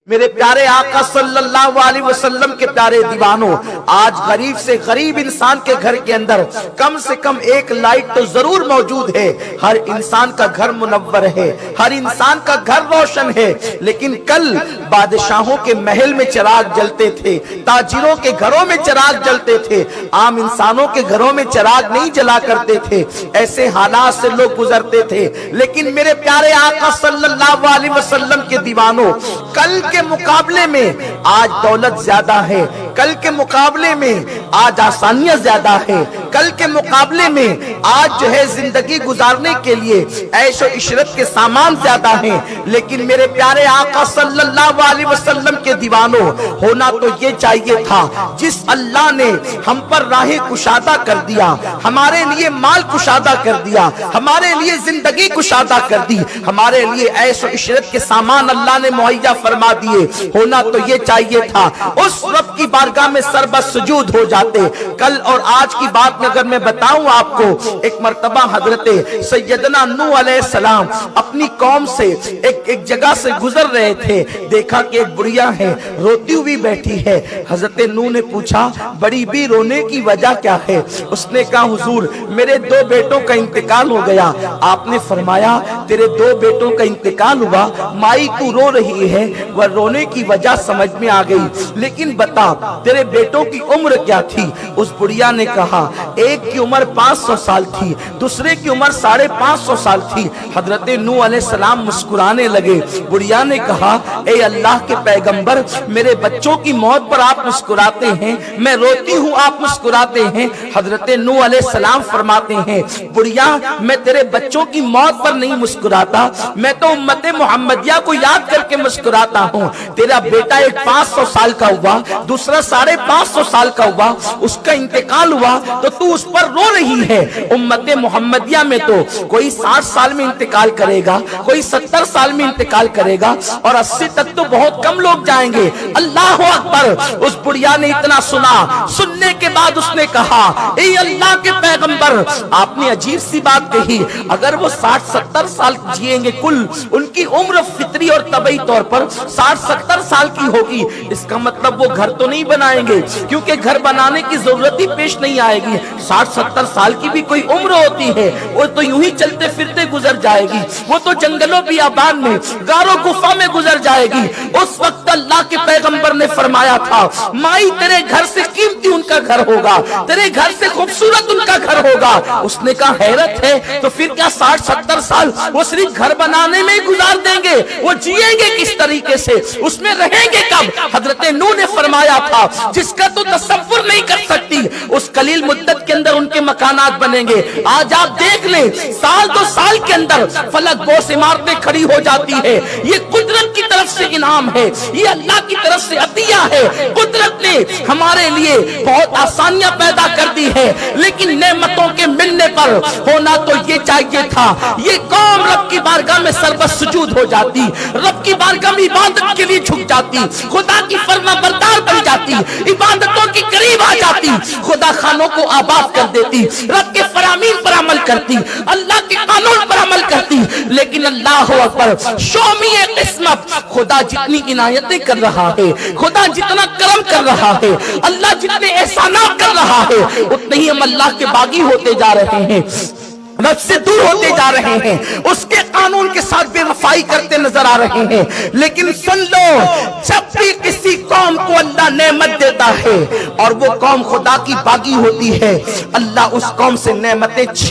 میرے پیارے آقا صلی اللہ علیہ وسلم کے پیارے دیوانوں، آج غریب سے غریب انسان کے گھر کے اندر کم سے کم ایک لائٹ تو ضرور موجود ہے۔ ہر انسان کا گھر منور ہے، ہر انسان کا گھر روشن ہے، لیکن کل بادشاہوں کے محل میں چراغ جلتے تھے، تاجروں کے گھروں میں چراغ جلتے تھے، عام انسانوں کے گھروں میں چراغ نہیں جلا کرتے تھے۔ ایسے حالات سے لوگ گزرتے تھے، لیکن میرے پیارے آقا صلی اللہ علیہ وسلم کے دیوانوں، کل کے مقابلے میں آج دولت زیادہ ہے، کل کے مقابلے میں آج آسانیاں زیادہ ہے، کل کے مقابلے میں آج جو ہے زندگی گزارنے کے لیے عیش و عشرت کے سامان زیادہ ہیں، لیکن میرے پیارے آقا صلی اللہ علیہ وسلم کے دیوانوں، ہونا تو یہ چاہیے تھا جس اللہ نے ہم پر راہ کشادہ کر دیا، ہمارے لیے مال کشادہ کر دیا، ہمارے لیے زندگی کشادہ کر دی، ہمارے لیے عیش و عشرت کے سامان اللہ نے مہیا فرما دیے، ہونا تو یہ چاہیے تھا اس رب کی بارگاہ میں سربت سجود ہو جاتے۔ کل اور آج کی بات میں اگر میں بتاؤں آپ کو، ایک مرتبہ حضرت سیدنا نوح علیہ السلام اپنی قوم سے ایک جگہ سے گزر رہے تھے، دیکھا کہ ایک بڑھیا ہے روتی ہوئی بیٹھی ہے۔ حضرت نوح نے پوچھا بڑی بھی رونے کی وجہ کیا ہے؟ اس نے کہا حضور میرے 2 بیٹوں کا انتقال ہو گیا۔ آپ نے فرمایا تیرے 2 بیٹوں کا انتقال ہوا، مائی تو رو رہی ہے، وہ رونے کی وجہ سمجھ میں آ گئی، لیکن بتا تیرے بیٹوں کی عمر کیا تھی؟ اس بڑھیا نے کہا ایک کی عمر 500 سال تھی، دوسرے کی عمر 550 سال تھی۔ حضرت نوح علیہ السلام مسکرانے لگے۔ بڑھیا نے کہا اے اللہ کے پیغمبر، میرے بچوں کی موت پر آپ مسکراتے ہیں، میں روتی ہوں آپ مسکراتے ہیں۔ حضرت نوح علیہ السلام فرماتے ہیں بڑھیا میں تیرے بچوں کی موت پر نہیں مسکراتا، میں تو امت محمدیہ کو یاد کر کے مسکراتا ہوں۔ تیرا بیٹا ایک 500 سال کا ہوا، دوسرا 550 سال کا ہوا، اس کا انتقال ہوا تو اس پر رو رہی ہے۔ امت محمدیہ میں تو کوئی 60 سال میں انتقال کرے گا، کوئی 70 سال میں انتقال کرے گا، اور 80 تک تو بہت کم لوگ جائیں گے۔ اللہ اکبر! اس بڑھیا نے اتنا سنا، سننے کے بعد اس نے کہا اے اللہ کے پیغمبر، آپ نے عجیب سی بات کہی، اگر وہ 60-70 سال جیئیں گے، کل ان کی عمر فطری اور طبعی طور پر 60-70 سال کی ہوگی، اس کا مطلب وہ گھر تو نہیں بنائیں گے، کیونکہ گھر بنانے کی ضرورت ہی پیش نہیں آئے گی۔ 60-70 سال کی بھی کوئی عمر ہوتی ہے، وہ تو یوں ہی چلتے پھرتے گزر جائے گی، وہ تو جنگلوں بیابان میں غار و گفا میں گزر جائے گی۔ اس وقت اللہ کے پیغمبر نے فرمایا تھا مائی تیرے گھر سے قیمتی ان کا گھر ہوگا، تیرے گھر سے خوبصورت ان کا گھر ہوگا۔ اس نے کہا حیرت ہے، تو پھر کیا 60-70 سال وہ صرف گھر بنانے میں ہی گزار دیں گے؟ وہ جیئیں گے کس طریقے سے؟ اس میں رہیں گے کب؟ حضرت نوح نے فرمایا تھا جس کا تو تصور نہیں کر سکتی، اس قلیل مدت کے اندر ان کے مکانات بنیں گے۔ آج آپ دیکھ لیں سال 2 سال کے اندر فلک بوس عمارتیں کھڑی ہو جاتی ہے۔ یہ قدرت کی طرف سے انعام ہے، یہ اللہ کی طرف سے عطیہ ہے۔ قدرت نے ہمارے لیے بہت آسانیاں پیدا کر دی ہے، لیکن نعمتوں کے ملنے پر ہونا تو یہ چاہیے تھا یہ قوم رب کی بارگاہ میں سربت سجود ہو جاتی، رب کی بارگاہ میں عبادت کے لیے جھک جاتی، خدا کی فرما بردار بن جاتی، عبادتوں کے قریب آ جاتی، خدا خانوں کو آباد کر دیتی، رب کے فرامین پر عمل کرتی، اللہ کے قانون پر عمل کرتی۔ لیکن اللہ اکبر، شومی قسمت، خدا جتنی عنایتیں کر رہا ہے، خدا جتنا کرم کر رہا ہے، اللہ جتنے احسانات کر رہا ہے، اتنے ہی ہم اللہ کے باغی ہوتے جا رہے ہیں، رب سے دور ہوتے جا رہے ہیں، اس کے قانون کے ساتھ بے وفائی کرتے نظر آ رہے ہیں۔ لیکن سن لو، جب بھی کسی قوم کو اللہ نعمت دیتا ہے اور وہ قوم خدا کی باغی ہوتی ہے، اللہ اس قوم سے نعمتیں چھین